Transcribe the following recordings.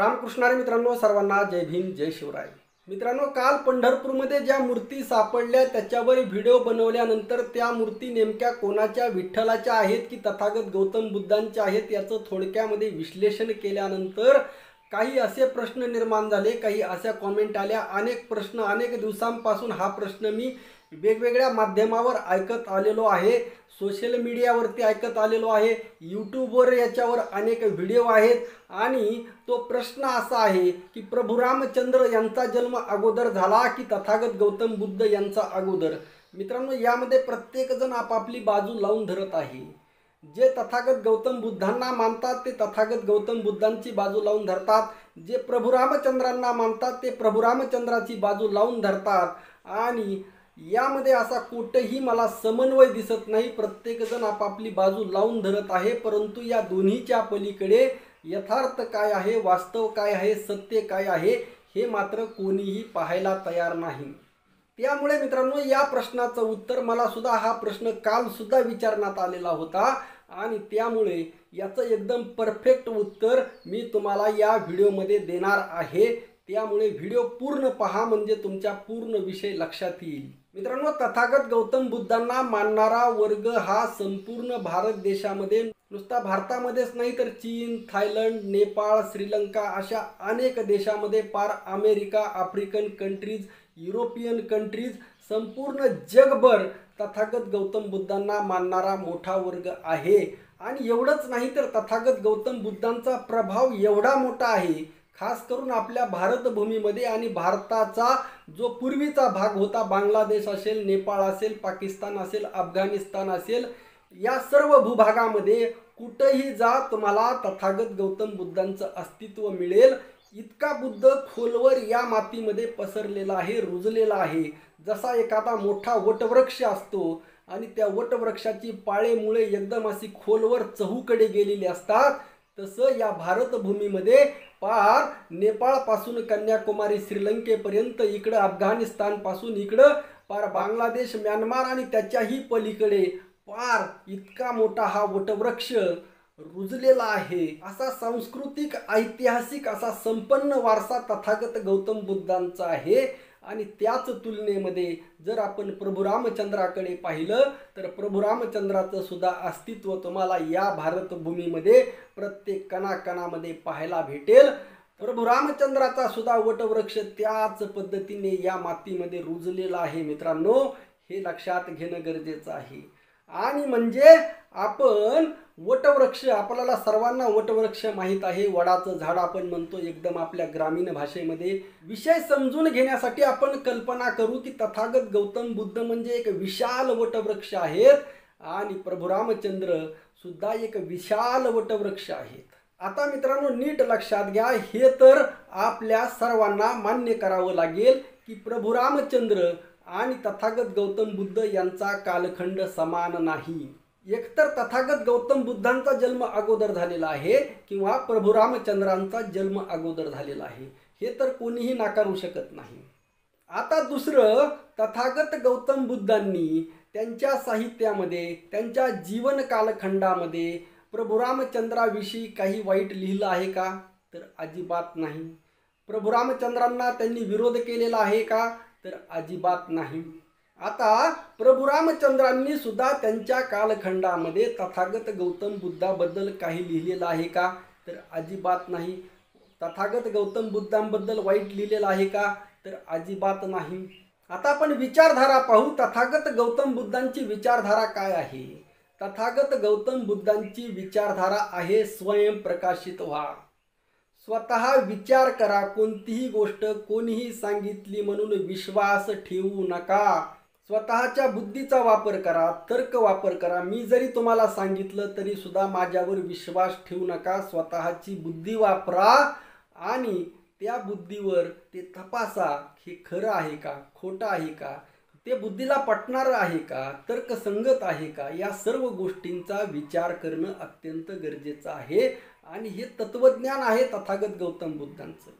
रामकृष्णारी मित्रांनो, सर्वांना जय भीम जय शिवराय। मित्रांनो, काल पंढरपूरमध्ये ज्या मूर्ती सापडल्या त्याच्यावर व्हिडिओ बनवल्यानंतर त्या मूर्ती नेमक्या कोणाच्या, विठ्ठलाच्या आहेत की तथागत गौतम बुद्धांच्या आहेत याचं थोडक्यामध्ये विश्लेषण केल्यानंतर काही असे प्रश्न निर्माण झाले, काही अशा कमेंट आल्या। अनेक प्रश्न, अनेक दिवसांपासून हा प्रश्न मी वेगवेगळ्या माध्यमावर ऐकत आलेलो आहे, सोशल मीडियावरती ऐकत आलेलो आहे, यूट्यूबवर याच्यावर अनेक व्हिडिओ आहेत। आणि तो प्रश्न असा आहे की प्रभू रामचंद्र यांचा जन्म अगोदर झाला की तथागत गौतम बुद्ध यांचा अगोदर। मित्रांनो, यामध्ये प्रत्येक जण आपापली बाजू लावून धरत आहे। जे तथागत गौतम बुद्धांना मानतात ते तथागत गौतम बुद्धांची बाजू लावून धरतात, जे प्रभू रामचंद्रांना मानतात ते प्रभू रामचंद्राची बाजू लावून धरतात। आणि यामध्ये असा कुठेही मला समन्वय दिसत नाही, प्रत्येक जण आपापली बाजू लावून धरत आहे। परंतु या दोन्हीच्या पलीकडे यथार्थ काय आहे, वास्तव काय आहे, सत्य काय आहे हे मात्र कोणीही पाहायला तयार नाही। त्यामुळे मित्रांनो, या प्रश्नाचं उत्तर मला सुद्धा हा प्रश्न काल सुद्धा विचारण्यात आलेला होता आणि त्यामुळे याचं एकदम परफेक्ट उत्तर मी तुम्हाला या व्हिडिओमध्ये देणार आहे। त्यामुळे व्हिडिओ पूर्ण पहा, म्हणजे तुमच्या पूर्ण विषय लक्षात येईल। मित्रांनो, तथागत गौतम बुद्धांना मानणारा वर्ग हा संपूर्ण भारत देशामध्ये, नुसता भारतामध्येच नाही तर चीन, थायलंड, नेपाळ, श्रीलंका अशा अनेक देशामध्ये, पार America, African countries, European countries, संपूर्ण जगभर तथागत गौतम बुद्धांना मानणारा मोठा वर्ग आहे। आणि एवढंच नाही तर तथागत गौतम बुद्धांचा प्रभाव एवढा मोठा आहे, खास करून आपल्या भारतभूमीमध्ये आणि भारताचा जो पूर्वीचा भाग होता, बांगलादेश असेल, नेपाळ असेल, पाकिस्तान असेल, अफगाणिस्तान असेल, या सर्व भूभागामध्ये कुठेही जा तुम्हाला तथागत गौतम बुद्धांचं अस्तित्व मिळेल। इतका बुद्ध खोलवर या मातीमध्ये पसरलेला आहे, रुजलेला आहे। जसा एखादा मोठा वटवृक्ष असतो आणि त्या वटवृक्षाची पाळे मुळे एकदम अशी खोलवर चहूकडे गेलेली असतात, तसं या भारतभूमीमध्ये पार नेपाळपासून कन्याकुमारी, श्रीलंकेपर्यंत, इकडं अफगाणिस्तानपासून इकडं पार बांगलादेश, म्यानमार आणि त्याच्याही पलीकडे पार इतका मोठा हा वटवृक्ष रुजलेला आहे। असा सांस्कृतिक, ऐतिहासिक असा संपन्न वारसा तथागत गौतम बुद्धांचा आहे। आणि त्याच तुलनेमध्ये जर आपण प्रभू रामचंद्राकडे पाहिलं तर प्रभू रामचंद्राचं सुद्धा अस्तित्व तुम्हाला या भारतभूमीमध्ये प्रत्येक कणाकणामध्ये पाहायला भेटेल। प्रभू रामचंद्राचा सुद्धा वटवृक्ष त्याच पद्धतीने या मातीमध्ये रुजलेला आहे। मित्रांनो, हे लक्षात घेणं गरजेचं आहे। आणि म्हणजे आपण वटवृक्ष, आपल्याला सर्वांना वटवृक्ष माहीत आहे, वडाचं झाड आपण म्हणतो एकदम आपल्या ग्रामीण भाषेमध्ये। विषय समजून घेण्यासाठी आपण कल्पना करू की तथागत गौतम बुद्ध म्हणजे एक विशाल वटवृक्ष आहेत आणि प्रभू रामचंद्र सुद्धा एक विशाल वटवृक्ष आहेत। आता मित्रांनो, नीट लक्षात घ्या, हे तर आपल्या सर्वांना मान्य करावं लागेल की प्रभू रामचंद्र आणि तथागत गौतम बुद्ध यांचा कालखंड समान नाही। एकतर तथागत गौतम बुद्धांचा जन्म अगोदर झालेला आहे किंवा प्रभू रामचंद्रांचा जन्म अगोदर झालेला आहे, हे तर कोणीही नाकारू शकत नाही। आता दुसरं, तथागत गौतम बुद्धांनी त्यांच्या साहित्यामध्ये, त्यांच्या जीवन कालखंडामध्ये प्रभू रामचंद्राविषयी काही वाईट लिहिलं आहे का? तर अजिबात नाही। प्रभू रामचंद्रांना त्यांनी विरोध केलेला आहे का? तर अजिबात नाही। आता प्रभू रामचंद्रांनी सुद्धा त्यांच्या कालखंडामध्ये तथागत गौतम बुद्धाबद्दल काही लिहिलेलं आहे का? तर अजिबात नाही। तथागत गौतम बुद्धांबद्दल वाईट लिहिलेलं आहे का? तर अजिबात नाही। आता आपण विचारधारा पाहू, तथागत गौतम बुद्धांची विचारधारा काय आहे? तथागत गौतम बुद्धांची विचारधारा आहे स्वयंप्रकाशित व्हा, स्वतः विचार करा, कोणतीही गोष्ट कोणीही सांगितली म्हणून विश्वास ठेवू नका, स्वतःच्या बुद्धीचा वापर करा, तर्क वापर करा। मी जरी तुम्हाला सांगितलं तरी सुद्धा माझ्यावर विश्वास ठेवू नका, स्वतःची बुद्धी वापरा आणि त्या बुद्धीवर ते तपासा, हे खरं आहे का, खोटं आहे का, ते बुद्धीला पटणारं आहे का, तर्कसंगत आहे का, या सर्व गोष्टींचा विचार करणं अत्यंत गरजेचं आहे। आणि हे तत्वज्ञान आहे तथागत गौतम बुद्धांचं।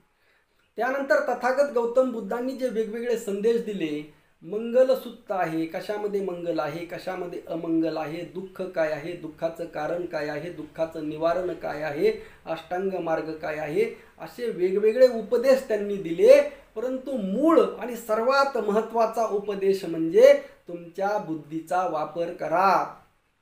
त्यानंतर तथागत गौतम बुद्धांनी जे वेगवेगळे संदेश दिले, मंगलसूत्र आहे, कशामध्ये मंगल आहे, कशामध्ये अमंगल आहे, दुःख काय आहे, दुःखाचं कारण काय आहे, दुःखाचं निवारण काय आहे, अष्टांग मार्ग काय आहे, असे वेगवेगळे उपदेश त्यांनी दिले. परंतु मूळ आणि सर्वात महत्त्वाचा उपदेश म्हणजे तुमच्या बुद्धीचा वापर करा.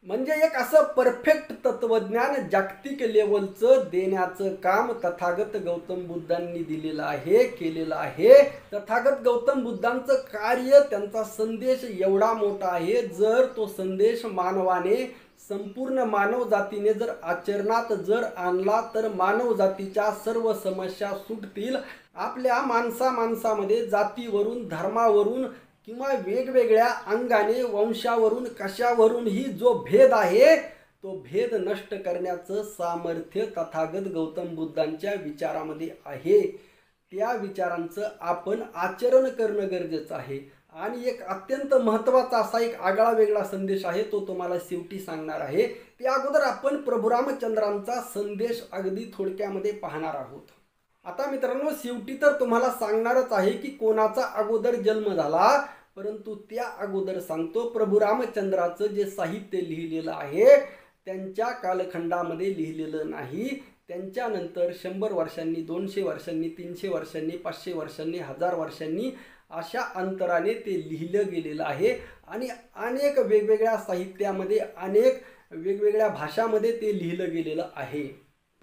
म्हणजे एक असं परफेक्ट तत्वज्ञान जागतिक लेवलचं देण्याचं काम तथागत गौतम बुद्धांनी दिलेलं आहे, केलेलं आहे. तथागत गौतम बुद्धांचं कार्य, त्यांचा संदेश एवढा मोठा आहे. जर तो संदेश मानवाने, संपूर्ण मानव जातीने जर आचरणात जर आणला तर मानव जातीच्या सर्व समस्या सुटतील. आपल्या माणसामध्ये जातीवरून, धर्मावरून किंवा वेगवेगळ्या अंगाने, वंशावरून, कशावरूनही जो भेद आहे तो भेद नष्ट करण्याचं सामर्थ्य तथागत गौतम बुद्धांच्या विचारामध्ये आहे. त्या विचारांचं आपण आचरण करणं गरजेचं आहे. आणि एक अत्यंत महत्त्वाचा असा एक आगळा वेगळा संदेश आहे, तो तुम्हाला शेवटी सांगणार आहे. त्या अगोदर आपण प्रभू रामचंद्रांचा संदेश अगदी थोडक्यामध्ये पाहणार आहोत. आता मित्रांनो, शेवटी तर तुम्हाला सांगणारच आहे की कोणाचा अगोदर जन्म झाला, परंतु त्या अगोदर सांगतो प्रभू रामचंद्राचं जे साहित्य लिहिलेलं आहे त्यांच्या कालखंडामध्ये लिहिलेलं नाही. त्यांच्यानंतर 100 वर्षांनी, 200 वर्षांनी, 300 वर्षांनी, 500 वर्षांनी, 1000 वर्षांनी अशा अंतराने ते लिहिलं गेलेलं आहे. आणि अनेक वेगवेगळ्या साहित्यामध्ये, अनेक वेगवेगळ्या भाषामध्ये ते लिहिलं गेलेलं आहे.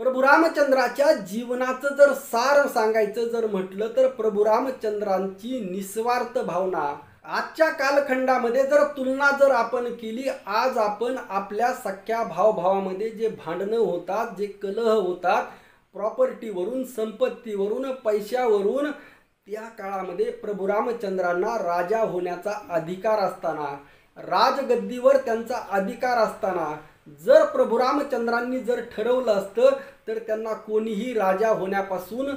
प्रभू रामचंद्राच्या जीवनाचं जर सार सांगायचं जर म्हटलं तर प्रभू रामचंद्रांची निस्वार्थ भावना, आजच्या कालखंडामध्ये जर तुलना जर आपण केली, आज आपण आपल्या सख्या भावभावामध्ये जे भांडणं होतात, जे कलह होतात, प्रॉपर्टीवरून, संपत्तीवरून, पैशावरून, त्या काळामध्ये प्रभू रामचंद्रांना राजा होण्याचा अधिकार असताना, राजगद्दीवर त्यांचा अधिकार असताना, जर प्रभू रामचंद्रांनी जर ठरवलं असतं तर त्यांना कोणीही राजा होण्यापासून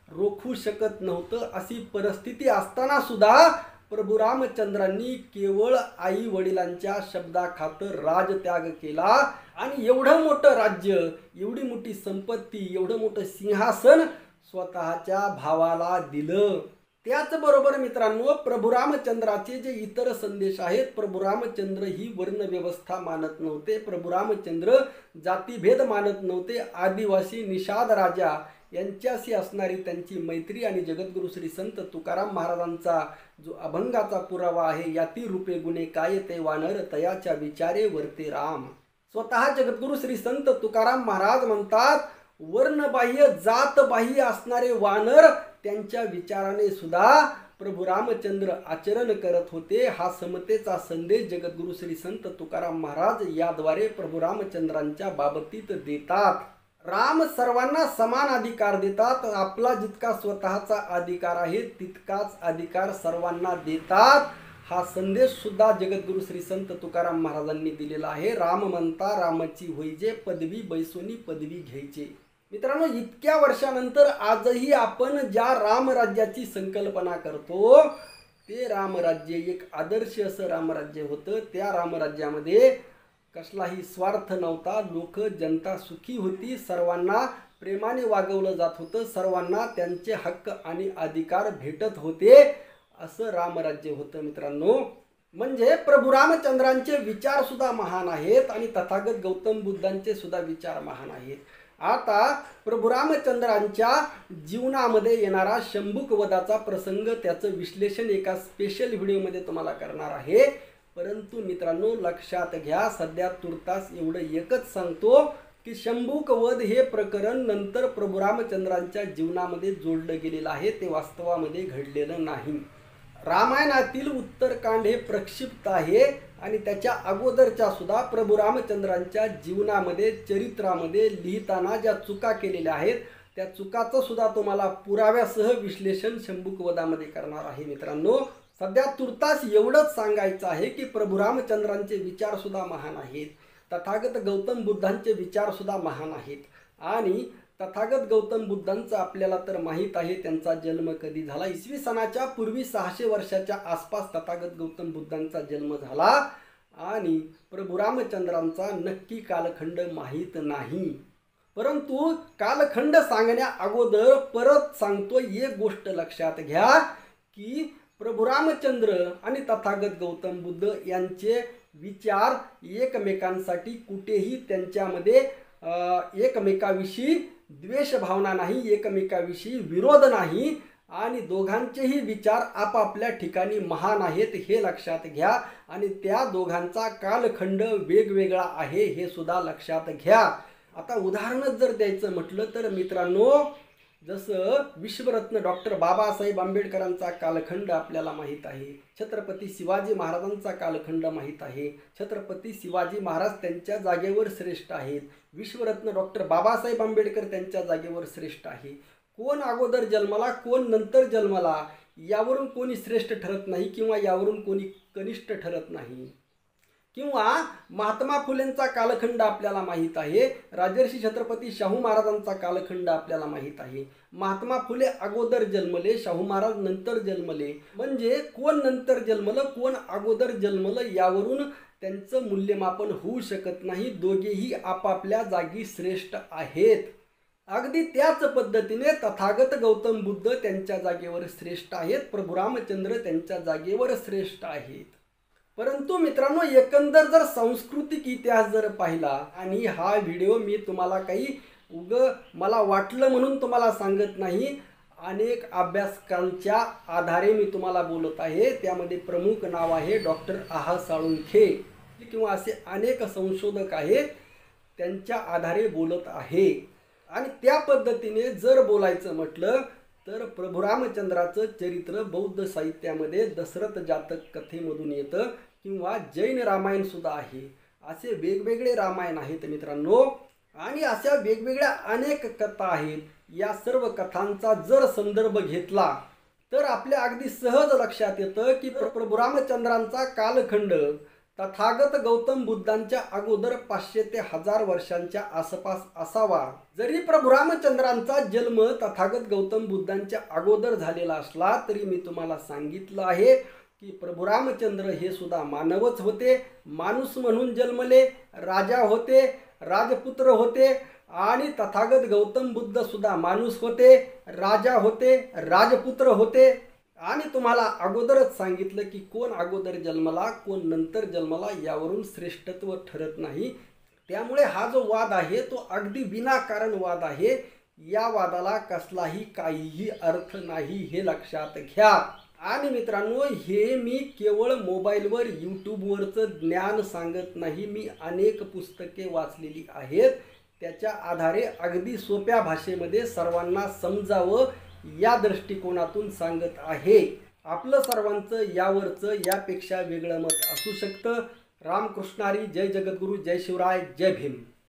रोखू शकत नव्हतं. अशी परिस्थिती असताना सुद्धा प्रभू रामचंद्रांनी केवळ आई वडिलांच्या शब्दाखातर राजत्याग केला आणि एवढं मोठं राज्य, एवढी मोठी संपत्ती, एवढं मोठं सिंहासन स्वतःच्या भावाला दिलं. त्याचबरोबर मित्रांनो, प्रभू रामचंद्राचे जे इतर संदेश आहेत, प्रभू रामचंद्र ही वर्णव्यवस्था मानत नव्हते, प्रभू रामचंद्र जातीभेद मानत नव्हते. आदिवासी, निषाद राजा यांच्याशी असणारी त्यांची मैत्री आणि जगद्गुरु श्री संत तुकाराम महाराजांचा जो अभंगाचा पुरावा आहे, याती रूपे गुणे काय ते वानर, तयाच्या विचारे वर्ते राम. स्वतः जगद्गुरु श्री संत तुकाराम महाराज म्हणतात, वर्णबाह्य, जातबाह्य असणारे वानर त्यांच्या विचाराने सुद्धा प्रभू रामचंद्र आचरण करत होते. हा समतेचा संदेश जगद्गुरु श्री संत तुकाराम महाराज याद्वारे प्रभू रामचंद्रांच्या बाबतीत देतात. राम सर्वांना समान अधिकार देतात. आपला जितका स्वतःचा अधिकार आहे तितकाच अधिकार सर्वांना देतात. हा संदेश सुद्धा जगद्गुरु श्री संत तुकाराम महाराजांनी दिलेला आहे. राम म्हणता रामाची होईजे, पदवी बैसोनी पदवी घ्यायचे. मित्रांनो, इतक्या वर्षानंतर आजही आपण ज्या रामराज्याची संकल्पना करतो ते रामराज्य एक आदर्श असं रामराज्य होतं. त्या रामराज्यामध्ये कसलाही स्वार्थ नव्हता. लोक, जनता सुखी होती. सर्वांना प्रेमाने वागवलं जात होतं. सर्वांना त्यांचे हक्क आणि अधिकार भेटत होते. असं रामराज्य होतं मित्रांनो. म्हणजे प्रभू रामचंद्रांचे विचार सुद्धा महान आहेत आणि तथागत गौतम बुद्धांचे सुद्धा विचार महान आहेत. आता प्रभू रामचंद्रांच्या जीवनामध्ये येणारा शंभुक वधाचा प्रसंग, त्याचं विश्लेषण एका स्पेशल व्हिडिओमध्ये तुम्हाला करणार आहे. परंतु मित्रांनो, लक्षात घ्या, सध्या तुर्तास एवढं एकच सांगतो की शंभुक वध हे प्रकरण नंतर प्रभू रामचंद्रांच्या जीवनामध्ये जोडलं गेलेलं आहे. ते वास्तवामध्ये घडलेलं नाही. रामायणातील उत्तरकांड हे प्रक्षिप्त आहे आणि त्याच्या अगोदरच्या सुद्धा प्रभू रामचंद्रांच्या जीवनामध्ये, चरित्रामध्ये लिहिताना ज्या चुका केलेल्या आहेत त्या चुकाचं सुद्धा तुम्हाला पुराव्यासह विश्लेषण शंभुक वधामध्ये करणार आहे. मित्रांनो, सध्या तुर्तास एवढंच सांगायचं आहे की प्रभू रामचंद्रांचे विचार सुद्धा महान आहेत. तथागत गौतम बुद्धांचे विचार सुद्धा महान आहेत. आणि तथागत गौतम बुद्धांचं आपल्याला तर माहीत आहे त्यांचा जन्म कधी झाला. इसवी सनाच्या पूर्वी 600 वर्षाच्या आसपास तथागत गौतम बुद्धांचा जन्म झाला आणि प्रभू रामचंद्रांचा नक्की कालखंड माहीत नाही. परंतु कालखंड सांगण्या अगोदर परत सांगतो, एक गोष्ट लक्षात घ्या की प्रभू रामचंद्र आणि तथागत गौतम बुद्ध यांचे विचार एकमेकांसाठी कुठेही त्यांच्यामध्ये एकमेकाविषयी द्वेष भावना नाही, एकमेकाविषयी विरोध नाही आणि दोघांचेही विचार आपापल्या ठिकाणी महान आहेत हे लक्षात घ्या आणि त्या दोघांचा कालखंड वेगवेगळा आहे हे सुद्धा लक्षात घ्या। आता उदाहरणच जर द्यायचं म्हटलं तर मित्रांनो, जसं विश्वरत्न डॉक्टर बाबासाहेब आंबेडकरांचा कालखंड आपल्याला माहीत आहे, छत्रपती शिवाजी महाराजांचा कालखंड माहीत आहे। छत्रपती शिवाजी महाराज त्यांच्या जागेवर श्रेष्ठ आहेत, विश्वरत्न डॉक्टर बाबासाहेब आंबेडकर त्यांच्या जागेवर श्रेष्ठ आहे। कोण अगोदर जन्माला कोण नंतर जन्माला यावरून कोणी श्रेष्ठ ठरत नाही किंवा यावरून कोणी कनिष्ठ ठरत नाही। किंवा महात्मा फुलेंचा कालखंड आपल्याला माहीत आहे, राजर्षी छत्रपती शाहू महाराजांचा कालखंड आपल्याला माहीत आहे। महात्मा फुले अगोदर जन्मले, शाहू महाराज नंतर जन्मले, म्हणजे कोण नंतर जन्मलं कोण अगोदर जन्मलं यावरून त्यांचं मूल्यमापन होऊ शकत नाही। दोघेही आपापल्या जागी श्रेष्ठ आहेत। अगदी त्याच पद्धतीने तथागत गौतम बुद्ध त्यांच्या जागेवर श्रेष्ठ आहेत, प्रभू रामचंद्र त्यांच्या जागेवर श्रेष्ठ आहेत। परंतु मित्रांनो, एकंदर जर सांस्कृतिक इतिहास जर पाहिला, आणि हा व्हिडिओ मी तुम्हाला काही मला वाटलं म्हणून तुम्हाला सांगत नाही, अनेक अभ्यासकांच्या आधारे मी तुम्हाला बोलत आहे। त्यामध्ये प्रमुख नाव आहे डॉक्टर आह साळुंखे किंवा असे अनेक संशोधक आहेत, त्यांच्या आधारे बोलत आहे। आणि त्या पद्धतीने जर बोलायचं म्हटलं तर प्रभू रामचंद्राचं चरित्र बौद्ध साहित्यामध्ये दशरथ जातक कथेमधून येतं किंवा जैन रामायण सुद्धा आहे। असे वेगवेगळे रामायण आहेत मित्रांनो, आणि अशा वेगवेगळ्या अनेक कथा आहेत। या सर्व कथांचा जर संदर्भ घेतला तर आपल्या अगदी सहज लक्षात येतं की प्रभू रामचंद्रांचा कालखंड तथागत गौतम बुद्धांच्या अगोदर 500 ते 1000 वर्षांच्या आसपास असावा। जरी प्रभू रामचंद्रांचा जन्म तथागत गौतम बुद्धांच्या अगोदर झालेला असला तरी मी तुम्हाला सांगितलं आहे की प्रभू रामचंद्र हे सुद्धा मानवच होते, माणूस म्हणून जन्मले, राजा होते, राजपुत्र होते, आणि तथागत गौतम बुद्ध सुद्धा माणूस होते, राजा होते, राजपुत्र होते। आणि तुम्हाला अगोदरच सांगितलं की कोण अगोदर जन्मला कोण नंतर जन्मला यावरून श्रेष्ठत्व ठरत नाही। त्यामुळे हा जो वाद आहे तो अगदी विनाकारण वाद आहे, या वादाला कसलाही काहीही अर्थ नाही हे लक्षात घ्या। आणि मित्रांनो, हे मी केवळ मोबाईलवर यूट्यूबवरचं ज्ञान सांगत नाही, मी अनेक पुस्तके वाचलेली आहेत, त्याच्या आधारे अगदी सोप्या भाषेमध्ये सर्वांना समजावं या दृष्टिकोनातून सांगत आहे। आपलं सर्वांचं यावरचं यापेक्षा वेगळं मत असू शकतं। रामकृष्ण हरी, जय जगद्गुरु, जय शिवराय, जय भीम।